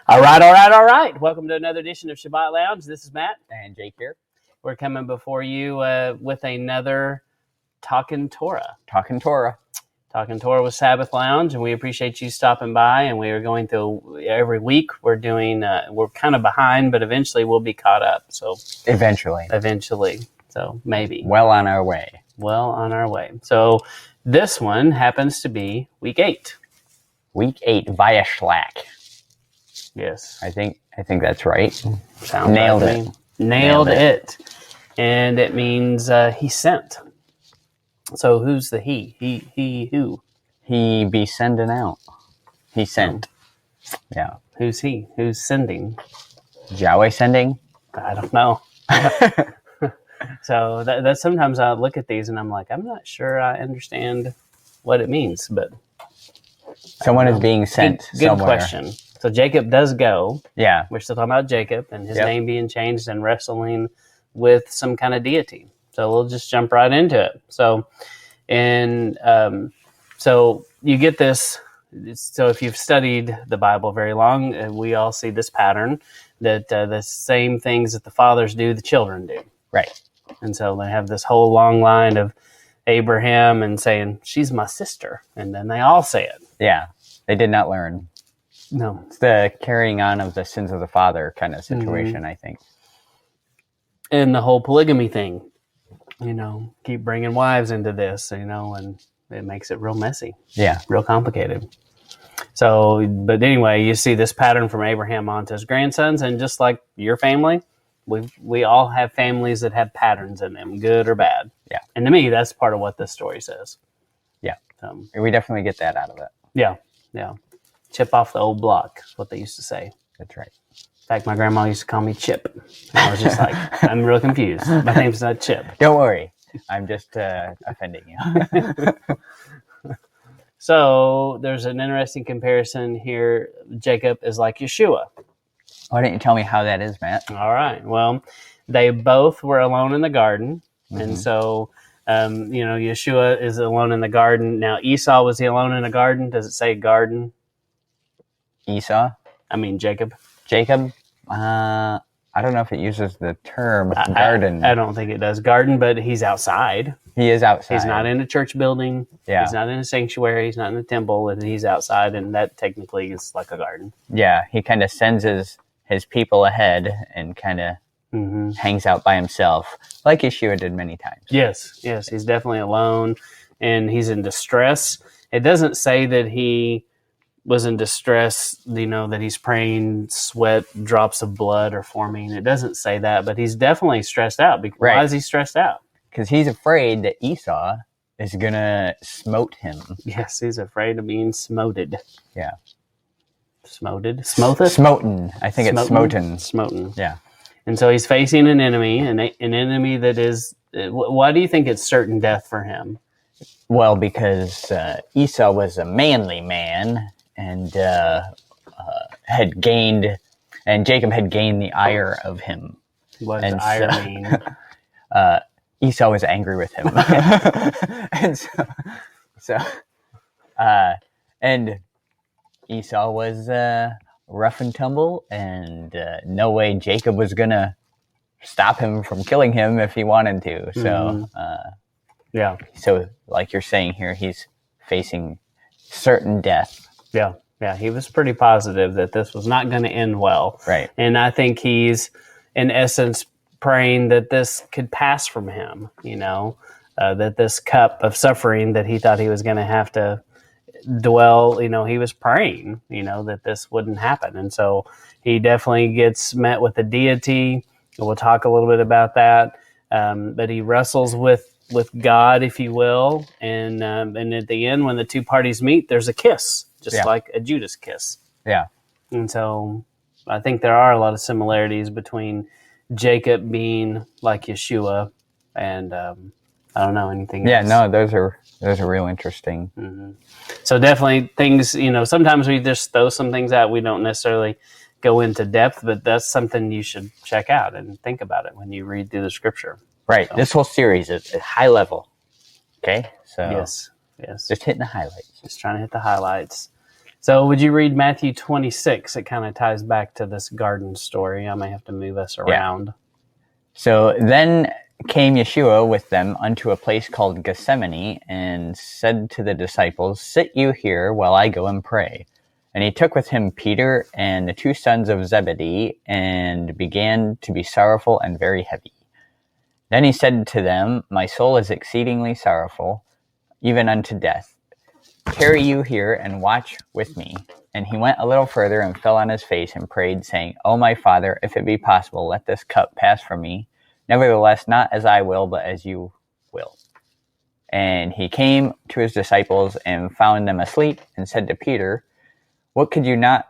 All right. Welcome to another edition of Shabbat Lounge. This is Matt. And Jake here. We're coming before you with another Talking Torah. Talking Torah with Sabbath Lounge, and we appreciate you stopping by. And we are going through every week. We're kind of behind, but eventually we'll be caught up. So Eventually. So maybe. Well on our way. So this one happens to be week 8. Week 8, Vayishlach. Yes. I think that's right. Sounds Nailed right it. To me. Nailed it. And it means he sent. So who's the he? He who? He be sending out. He sent. Yeah. Who's he? Who's sending? Yahweh sending? I don't know. So that sometimes I look at these and I'm like, I'm not sure I understand what it means, but someone is being sent good somewhere. Question. So Jacob does go. Yeah. We're still talking about Jacob and his name being changed and wrestling with some kind of deity. So we'll just jump right into it. So you get this. So if you've studied the Bible very long, we all see this pattern that the same things that the fathers do, the children do. Right. And so they have this whole long line of Abraham and saying, she's my sister. And then they all say it. Yeah. They did not learn. No. It's the carrying on of the sins of the father kind of situation, I think. And the whole polygamy thing, keep bringing wives into this, and it makes it real messy. Yeah. Real complicated. So, but anyway, you see this pattern from Abraham onto his grandsons, and just like your family, we all have families that have patterns in them, good or bad. Yeah. And to me, that's part of what this story says. Yeah. We definitely get that out of it. Yeah. Chip off the old block is what they used to say. That's right. In fact, my grandma used to call me Chip. And I was just like, I'm real confused. My name's not Chip. Don't worry. I'm just offending you. So there's an interesting comparison here. Jacob is like Yeshua. Why don't you tell me how that is, Matt? All right. Well, they both were alone in the garden. Mm-hmm. And so, Yeshua is alone in the garden. Now, Esau, was he alone in the garden? Does it say garden? Esau? I mean, Jacob. Jacob? I don't know if it uses the term garden. I don't think it does garden, but he's outside. He is outside. He's not in a church building. Yeah. He's not in a sanctuary. He's not in a temple. And he's outside, and that technically is like a garden. Yeah, he kind of sends his people ahead and kind of hangs out by himself, like Yeshua did many times. Yes, he's definitely alone, and he's in distress. It doesn't say that he was in distress, that he's praying, sweat, drops of blood are forming. It doesn't say that, but he's definitely stressed out. Why is he stressed out? Because he's afraid that Esau is going to smote him. Yes, he's afraid of being smoted. Yeah. Smoted? Smoten. I think it's smoten. Smoten. Yeah. And so he's facing an enemy, an enemy that is... Why do you think it's certain death for him? Well, because Esau was a manly man, and Jacob had gained the ire of him. What does ire mean? Esau was angry with him. And Esau was rough and tumble, and no way Jacob was going to stop him from killing him if he wanted to. So, So like you're saying here, he's facing certain death. Yeah, he was pretty positive that this was not going to end well. Right. And I think he's, in essence, praying that this could pass from him, that this cup of suffering that he thought he was going to have to dwell, he was praying, that this wouldn't happen. And so he definitely gets met with the deity. We'll talk a little bit about that. But he wrestles with God, if you will. And at the end, when the two parties meet, there's a kiss. Just like a Judas kiss. Yeah. And so I think there are a lot of similarities between Jacob being like Yeshua and I don't know anything else. Yeah, no, those are real interesting. Mm-hmm. So definitely things, sometimes we just throw some things out. We don't necessarily go into depth, but that's something you should check out and think about it when you read through the scripture. Right. So. This whole series is at high level. Okay. So yes. Just hitting the highlights. Just trying to hit the highlights. So would you read Matthew 26? It kind of ties back to this garden story. I may have to move us around. So then came Yeshua with them unto a place called Gethsemane, and said to the disciples, Sit you here while I go and pray. And he took with him Peter and the 2 sons of Zebedee, and began to be sorrowful and very heavy. Then he said to them, My soul is exceedingly sorrowful, even unto death. Tarry you here and watch with me. And he went a little further and fell on his face and prayed, saying, O my Father, if it be possible, let this cup pass from me. Nevertheless, not as I will, but as you will. And he came to his disciples and found them asleep, and said to Peter, What could you not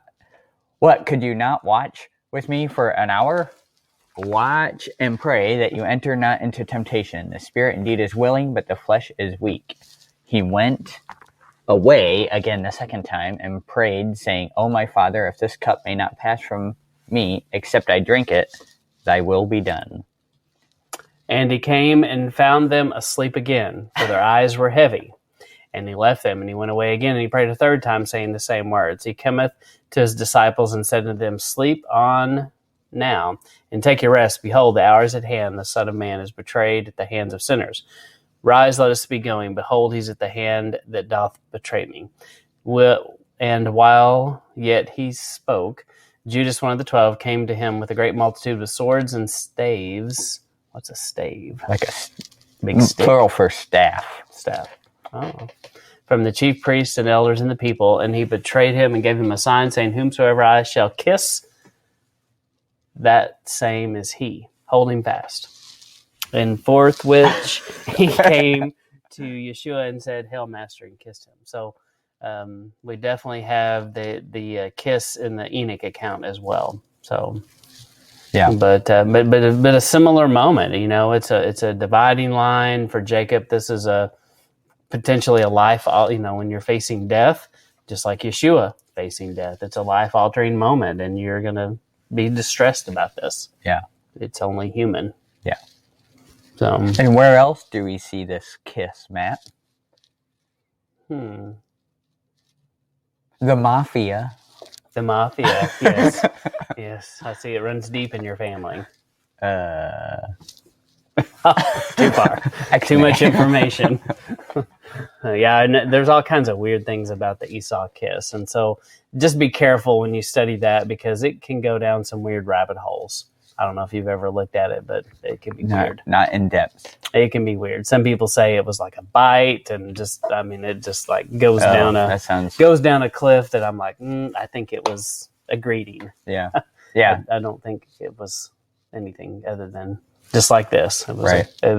watch with me for an hour? Watch and pray that you enter not into temptation. The spirit indeed is willing, but the flesh is weak. He went away again the second time and prayed, saying, O my Father, if this cup may not pass from me, except I drink it, thy will be done. And he came and found them asleep again, for their eyes were heavy. And he left them, and he went away again, and he prayed a third time, saying the same words. He cometh to his disciples and said to them, Sleep on now, and take your rest. Behold, the hour is at hand. The Son of Man is betrayed at the hands of sinners. Rise, let us be going. Behold, he's at the hand that doth betray me. And while yet he spoke, Judas, one of the 12, came to him with a great multitude of swords and staves. What's a stave? Like a big stick. Plural for staff. Staff. Oh. From the chief priests and elders and the people, and he betrayed him and gave him a sign, saying, Whomsoever I shall kiss, that same is he. Hold him fast. And forthwith he came to Yeshua and said, Hail, Master, and kissed him. So we definitely have the kiss in the Enoch account as well. So, yeah, but a similar moment. You know, it's a dividing line for Jacob. This is potentially a life. You know, when you're facing death, just like Yeshua facing death, it's a life altering moment, and you're gonna be distressed about this. Yeah, it's only human. Yeah. So, and where else do we see this kiss, Matt? The mafia. The mafia, yes. Yes, I see it runs deep in your family. Too far. Too much information. And there's all kinds of weird things about the Esau kiss. And so just be careful when you study that, because it can go down some weird rabbit holes. I don't know if you've ever looked at it, but it can be weird. Not in depth. It can be weird. Some people say it was like a bite, and it just like goes down a cliff that I'm like, I think it was a greeting. Yeah. Yeah. I don't think it was anything other than just like this. It was right. It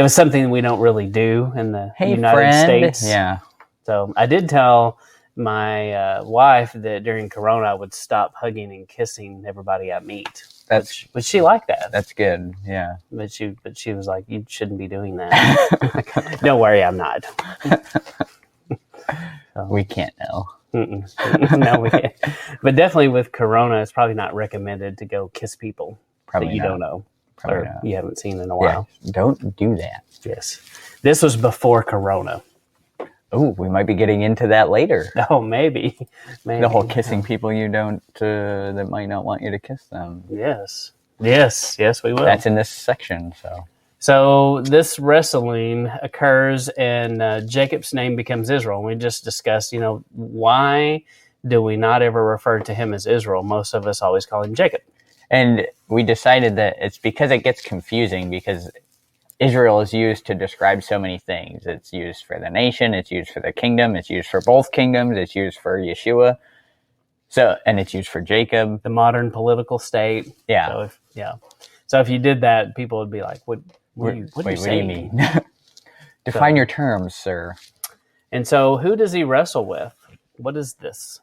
was something we don't really do in the United States. Yeah. So I did tell my wife that during Corona I would stop hugging and kissing everybody I meet. But she liked that. That's good. Yeah. But she was like, you shouldn't be doing that. Don't worry, I'm not. So, we can't know. No, we can't. But definitely with Corona, it's probably not recommended to go kiss people that you don't know. Probably not. You haven't seen in a while. Yeah, don't do that. Yes. This was before Corona. Oh, we might be getting into that later. Oh, maybe. The whole kissing people you don't, that might not want you to kiss them. Yes, we will. That's in this section, So this wrestling occurs, and Jacob's name becomes Israel. We just discussed, why do we not ever refer to him as Israel? Most of us always call him Jacob. And we decided that it's because it gets confusing, because Israel is used to describe so many things. It's used for the nation, it's used for the kingdom, it's used for both kingdoms, it's used for Yeshua. And it's used for Jacob. The modern political state. Yeah. So if you did that, people would be like, what do you mean? Define your terms, sir. And so who does he wrestle with? What is this?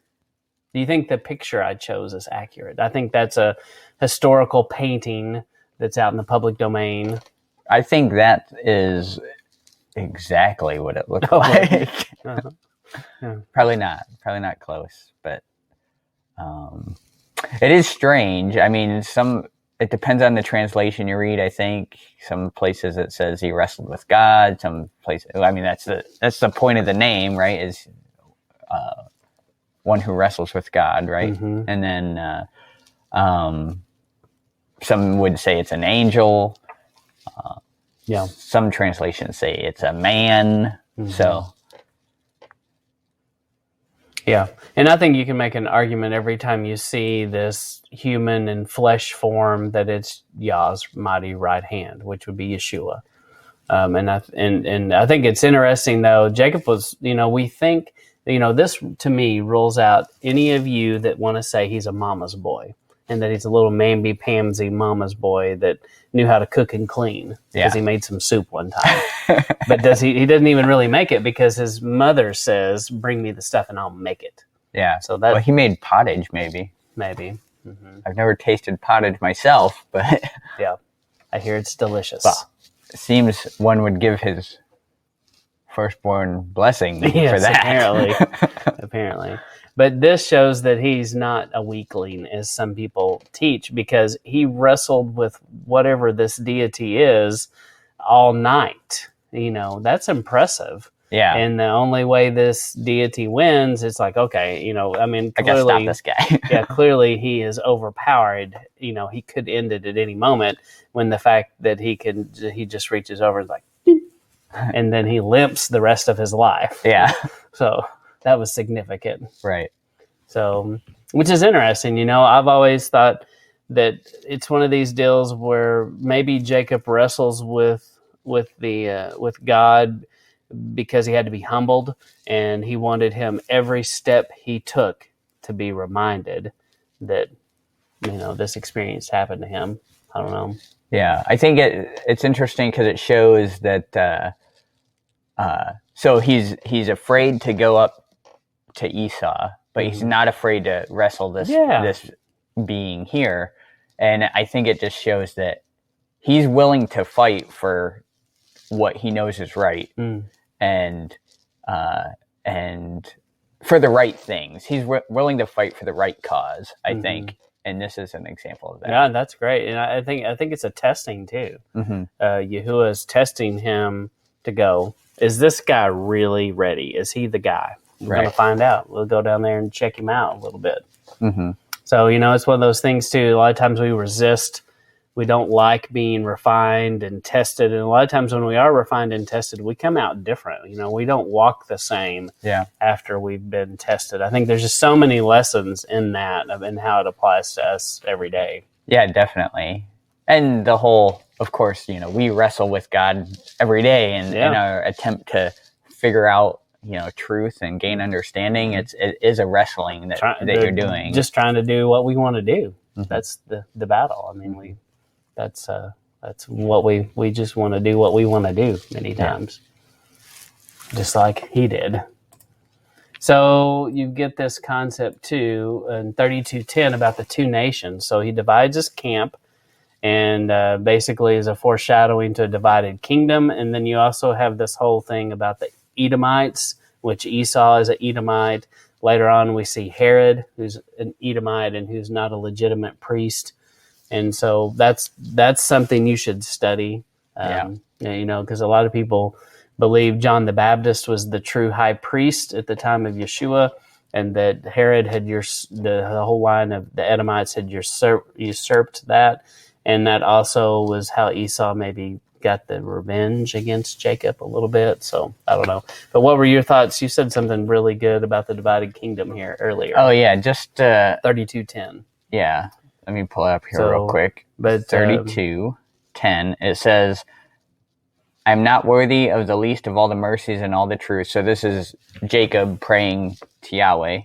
Do you think the picture I chose is accurate? I think that's a historical painting that's out in the public domain. I think that is exactly what it looked like. Uh-huh. Yeah. Probably not close, but it is strange. I mean, it depends on the translation you read. I think some places it says he wrestled with God. Some places, I mean, that's the point of the name, right? Is one who wrestles with God, right? Mm-hmm. And then some would say it's an angel. Yeah. Some translations say it's a man. Mm-hmm. So, yeah. And I think you can make an argument every time you see this human in flesh form that it's Yah's mighty right hand, which would be Yeshua. And I think it's interesting, though. Jacob was, we think, this to me rules out any of you that want to say he's a mama's boy and that he's a little mamby-pamsy mama's boy that knew how to cook and clean because he made some soup one time. But he doesn't even really make it because his mother says, bring me the stuff and I'll make it. Yeah. So that, well, he made pottage, maybe. Maybe. Mm-hmm. I've never tasted pottage myself, but... yeah. I hear it's delicious. Well, it seems one would give his firstborn blessing for that. Apparently. But this shows that he's not a weakling, as some people teach, because he wrestled with whatever this deity is all night. That's impressive. Yeah. And the only way this deity wins, it's like, okay, clearly, I gotta stop this guy. yeah, clearly he is overpowered. He could end it at any moment when the fact that he just reaches over and is like, and then he limps the rest of his life. Yeah. So that was significant. Right. So, which is interesting. I've always thought that it's one of these deals where maybe Jacob wrestles with God because he had to be humbled, and he wanted him every step he took to be reminded that this experience happened to him. I don't know. Yeah, I think it's interesting because it shows that. So he's afraid to go up to Esau, but he's not afraid to wrestle this being here, and I think it just shows that he's willing to fight for what he knows is right, and for the right things. He's willing to fight for the right cause, I think. And this is an example of that. Yeah, that's great. And I think it's a testing too. Mm-hmm. Yahuwah is testing him to go, is this guy really ready? Is he the guy? We're going to find out. We'll go down there and check him out a little bit. Mm-hmm. So, it's one of those things too. A lot of times we resist. We don't like being refined and tested. And a lot of times when we are refined and tested, we come out different. We don't walk the same after we've been tested. I think there's just so many lessons in that and how it applies to us every day. Yeah, definitely. And the whole, of course, we wrestle with God every day in our attempt to figure out, truth and gain understanding. It is a wrestling that you're doing. Just trying to do what we want to do. Mm-hmm. That's the battle. I mean, that's what we just want to do what we want to do many times, just like he did. So you get this concept too in 32:10 about the two nations. So he divides his camp, and basically is a foreshadowing to a divided kingdom. And then you also have this whole thing about the Edomites, which Esau is an Edomite. Later on, we see Herod, who's an Edomite and who's not a legitimate priest. And so that's something you should study, because a lot of people believe John the Baptist was the true high priest at the time of Yeshua, and that Herod had the whole line of the Edomites had usurped that, and that also was how Esau maybe got the revenge against Jacob a little bit. So I don't know. But what were your thoughts? You said something really good about the divided kingdom here earlier. Oh yeah, just 32:10. Yeah. Let me pull it up here real quick. But 32:10, it says, I'm not worthy of the least of all the mercies and all the truth. So this is Jacob praying to Yahweh,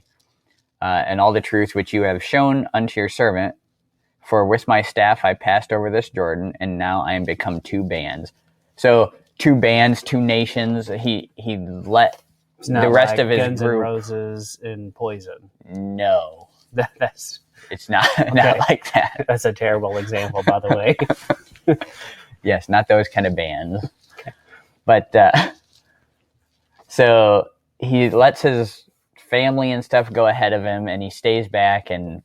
and all the truth which you have shown unto your servant. For with my staff I passed over this Jordan, and now I am become two bands. So 2 bands, 2 nations. He let the rest like of his Guns group. N' Roses and Poison. No. That's... It's not like that. That's a terrible example, by the way. Yes, not those kind of bands. Okay. But so he lets his family and stuff go ahead of him, and he stays back, and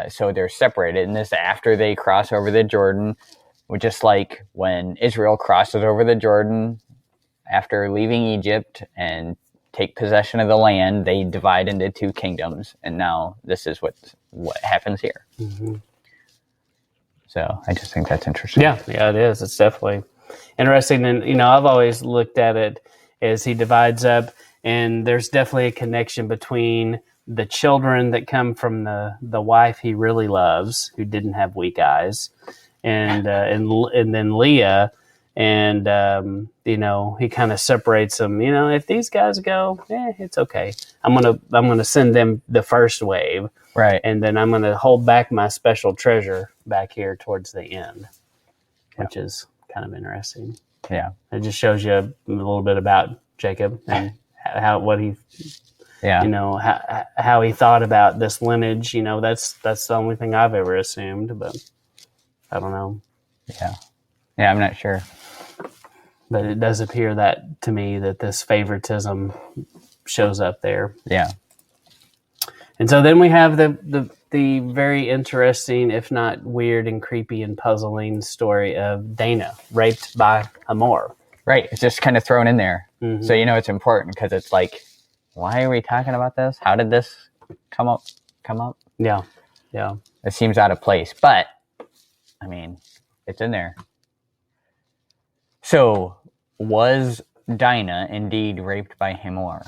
so they're separated. And this after they cross over the Jordan, just like when Israel crosses over the Jordan after leaving Egypt and take possession of the land. They divide into 2 kingdoms, and now this is what happens here. Mm-hmm. So I just think that's interesting. Yeah, it is. It's definitely interesting. And, I've always looked at it as he divides up, and there's definitely a connection between the children that come from the wife he really loves, who didn't have weak eyes, and then Leah, and he kind of separates them. If these guys go, it's okay. I'm gonna send them the first wave, right, and then I'm gonna hold back my special treasure back here towards the end, which is kind of interesting. Yeah, it just shows you a little bit about Jacob and how he thought about this lineage. That's the only thing I've ever assumed, but I don't know. Yeah, I'm not sure. But it does appear that to me that this favoritism shows up there. Yeah. And so then we have the very interesting, if not weird and creepy and puzzling story of Dana raped by Hamor. Right. It's just kind of thrown in there. Mm-hmm. So it's important because it's like, why are we talking about this? How did this come up? Yeah. It seems out of place, but I mean, it's in there. So, was Dinah indeed raped by Hamor?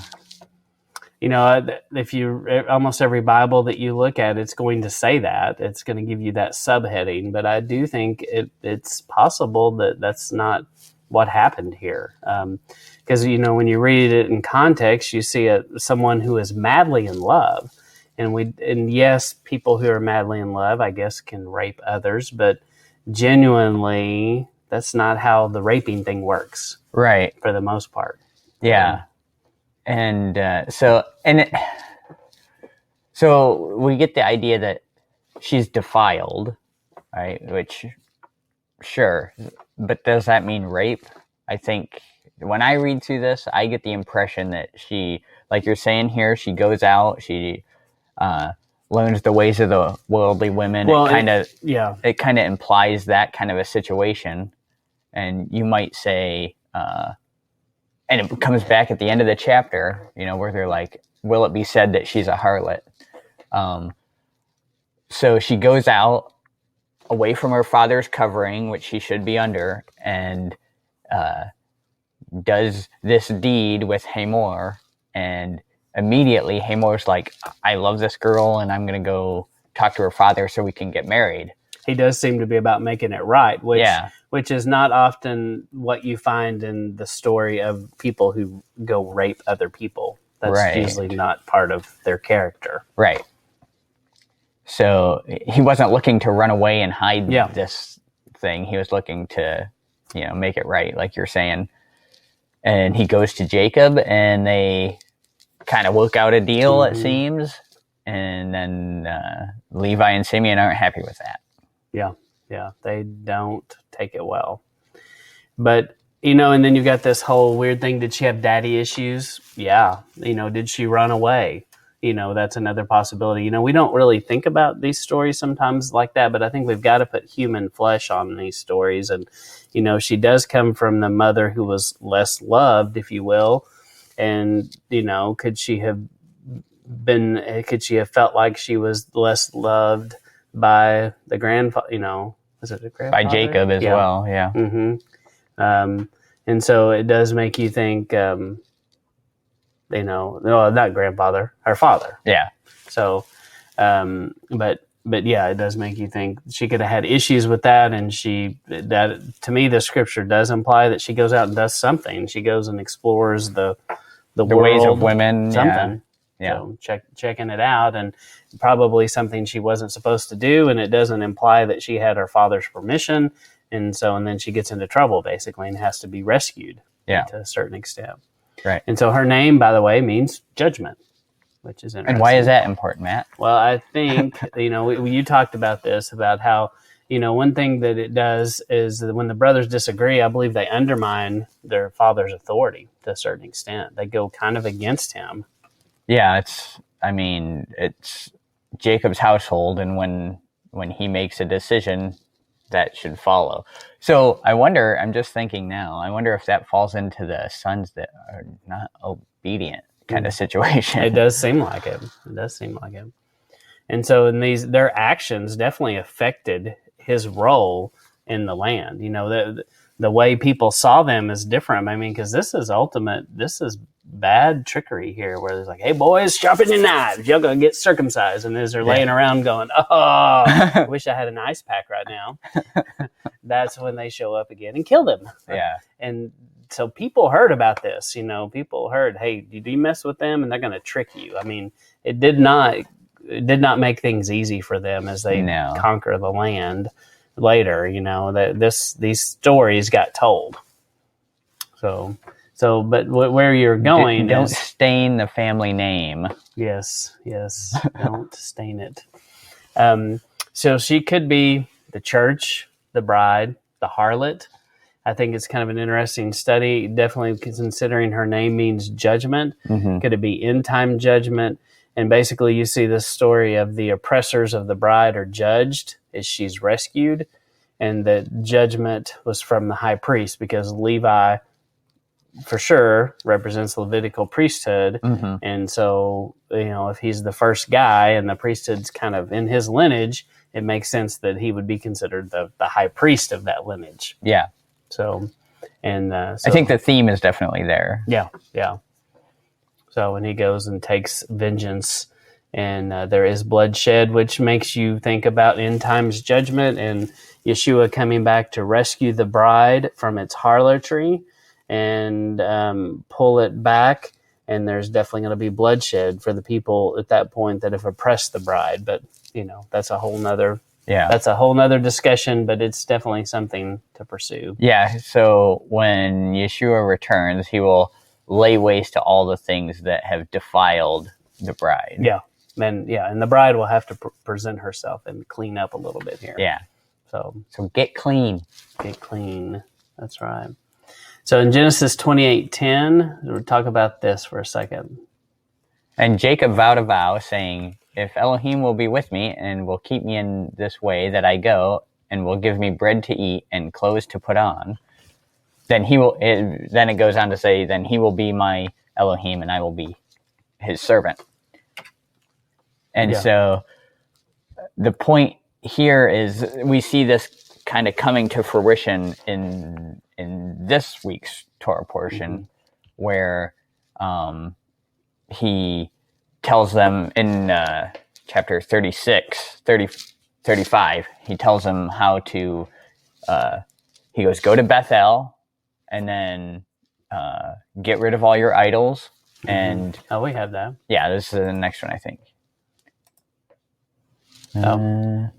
If you almost every Bible that you look at, it's going to say that. It's going to give you that subheading. But I do think it's possible that that's not what happened here. Because, when you read it in context, you see someone who is madly in love. And yes, people who are madly in love, I guess, can rape others. But genuinely, that's not how the raping thing works. Right. For the most part. Yeah. And so we get the idea that she's defiled, right? Which, sure. But does that mean rape? I think when I read through this, I get the impression that she, like you're saying here, she goes out, she learns the ways of the worldly women. Well, it kind of implies that kind of a situation. And you might say, and it comes back at the end of the chapter, where they're like, will it be said that she's a harlot? So she goes out away from her father's covering, which she should be under, and does this deed with Hamor. And immediately Hamor's like, I love this girl, and I'm going to go talk to her father so we can get married. He does seem to be about making it right, which is not often what you find in the story of people who go rape other people. That's usually not part of their character. Right. So he wasn't looking to run away and hide this thing. He was looking to, make it right, like you're saying. And he goes to Jacob, and they kind of work out a deal, it seems. And then Levi and Simeon aren't happy with that. Yeah, they don't take it well. But, and then you've got this whole weird thing. Did she have daddy issues? Yeah. Did she run away? That's another possibility. We don't really think about these stories sometimes like that, but I think we've got to put human flesh on these stories. And, she does come from the mother who was less loved, if you will. And, could she have felt like she was less loved by the grandfather, was it a grandfather? By Jacob as well, yeah. Mm-hmm. And so it does make you think, no, not grandfather, her father. Yeah. So, but yeah, it does make you think she could have had issues with that. And that to me, the scripture does imply that she goes out and does something. She goes and explores the world, ways of women, something. Yeah. So checking it out, and probably something she wasn't supposed to do, and it doesn't imply that she had her father's permission, and then she gets into trouble basically and has to be rescued to a certain extent. Right. And so her name, by the way, means judgment, which is interesting. And why is that important, Matt? Well, I think you talked about this, about how one thing that it does is that when the brothers disagree, I believe they undermine their father's authority to a certain extent. They go kind of against him. Yeah, it's Jacob's household, and when he makes a decision, that should follow. So I'm just thinking now, I wonder if that falls into the sons that are not obedient. kind of situation. It does seem like it. It does seem like it. And so in their actions definitely affected his role in the land. The way people saw them is different. I mean, because this is bad trickery here, where it's like, hey boys, sharpen your knives, you're gonna get circumcised. And as they're laying around going, oh, I wish I had an ice pack right now. That's when they show up again and kill them. Yeah. And so people heard about this. People heard, hey, do you mess with them and they're gonna trick you. I mean, it did not make things easy for them as they conquer the land later. These stories got told. But where you're going don't stain the family name. Yes, don't stain it. So she could be the church, the bride, the harlot. I think it's kind of an interesting study, definitely considering her name means judgment. Mm-hmm. Could it be end-time judgment? And basically you see this story of the oppressors of the bride are judged as she's rescued, and that judgment was from the high priest, because Levi for sure represents the Levitical priesthood. Mm-hmm. And so, if he's the first guy and the priesthood's kind of in his lineage, it makes sense that he would be considered the high priest of that lineage. Yeah. So I think the theme is definitely there. Yeah. So when he goes and takes vengeance, and there is bloodshed, which makes you think about end times judgment and Yeshua coming back to rescue the bride from its harlotry and pull it back. And there's definitely going to be bloodshed for the people at that point that have oppressed the bride. But, that's a whole nother discussion, but it's definitely something to pursue. Yeah. So when Yeshua returns, he will lay waste to all the things that have defiled the bride. Yeah. And the bride will have to present herself and clean up a little bit here. Yeah. So get clean. Get clean. That's right. So in Genesis 28:10, we'll talk about this for a second. And Jacob vowed a vow, saying, if Elohim will be with me and will keep me in this way that I go, and will give me bread to eat and clothes to put on, then then it goes on to say, then he will be my Elohim and I will be his servant. And so the point here is we see this kind of coming to fruition in this week's Torah portion, where he tells them in chapter 35, he tells them how to, he goes, go to Bethel and then get rid of all your idols. Mm-hmm. And we have that. Yeah, this is the next one, I think. No,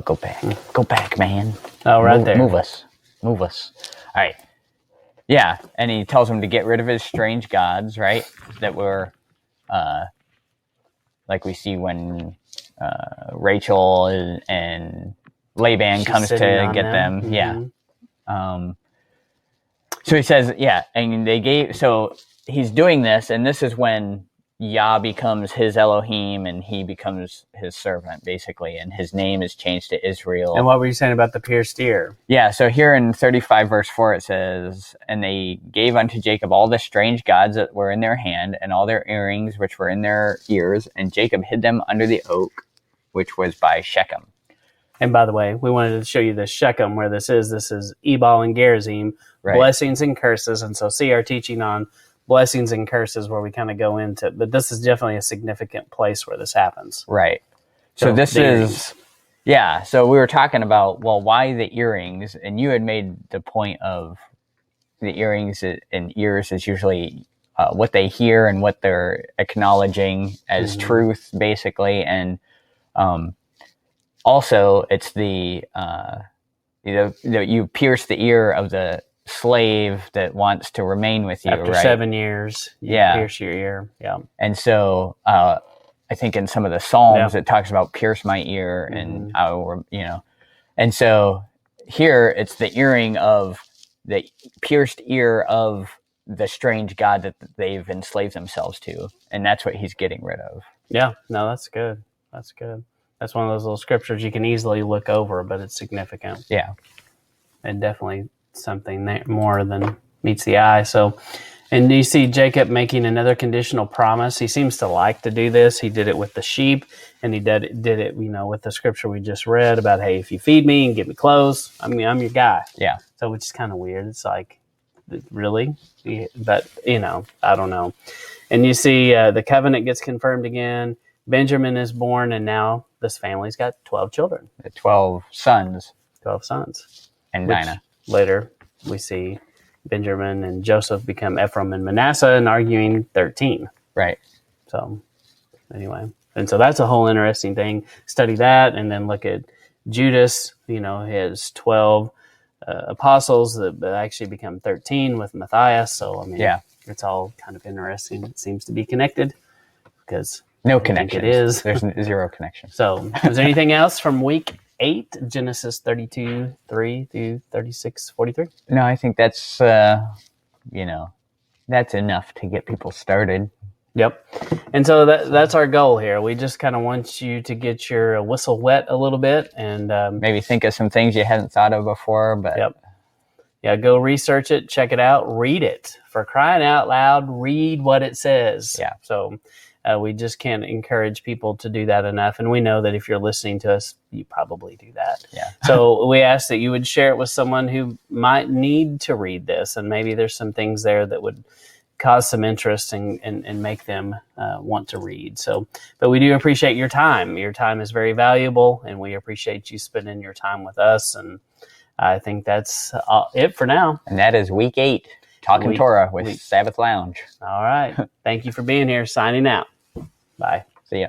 go back. Go back, man. Oh, right there. Move us. All right. Yeah, and he tells him to get rid of his strange gods, right? That were, like we see when Rachel and Laban comes to get them. Mm-hmm. Yeah. So he says, and so he's doing this, and this is when Yah becomes his Elohim and he becomes his servant, basically, and his name is changed to Israel. And what were you saying about the pierced ear? Yeah, so here in 35 verse 4 it says, and they gave unto Jacob all the strange gods that were in their hand, and all their earrings which were in their ears, and Jacob hid them under the oak, which was by Shechem. And by the way, we wanted to show you the Shechem where this is. This is Ebal and Gerizim, right. Blessings and curses. And so see our teaching on blessings and curses where we kind of go into, but this is definitely a significant place where this happens. Right. So this is, so we were talking about, well, why the earrings? And you had made the point of the earrings and ears is usually what they hear and what they're acknowledging as truth, basically. And also it's the, you pierce the ear of the slave that wants to remain with you after 7 years. You pierce your ear. Yeah. And so I think in some of the Psalms it talks about pierce my ear and I will, and so here it's the earring of the pierced ear of the strange god that they've enslaved themselves to, and that's what he's getting rid of. Yeah. No, that's good. That's good. That's one of those little scriptures you can easily look over, but it's significant. Yeah. And definitely something that more than meets the eye. So And you see Jacob making another conditional promise. He seems to like to do this. He did it with the sheep, and he did it, with the scripture we just read about, hey, if you feed me and give me clothes, I'm your guy. Yeah. So, which is kind of weird. It's like, really? But, I don't know. And you see the covenant gets confirmed again. Benjamin is born, and now this family's got 12 children. 12 sons. 12 sons. And Dinah. Later, we see Benjamin and Joseph become Ephraim and Manasseh, and arguing 13. Right. So, anyway. And so that's a whole interesting thing. Study that, and then look at Judas, his 12 apostles that actually become 13 with Matthias. So, it's all kind of interesting. It seems to be connected because no connection. It is. There's zero connection. So, is there anything else from week 8, Genesis 32, 3 through 36, 43? No, I think that's, that's enough to get people started. Yep. And so that's our goal here. We just kind of want you to get your whistle wet a little bit and maybe think of some things you hadn't thought of before. But yep. Yeah, go research it, check it out, read it. For crying out loud, read what it says. Yeah. So we just can't encourage people to do that enough. And we know that if you're listening to us, you probably do that. Yeah. So we ask that you would share it with someone who might need to read this. And maybe there's some things there that would cause some interest and make them want to read. So, but we do appreciate your time. Your time is very valuable, and we appreciate you spending your time with us. And I think that's it for now. And that is week 8, Talking Torah with Sabbath Lounge. All right. Thank you for being here. Signing out. Bye. See ya.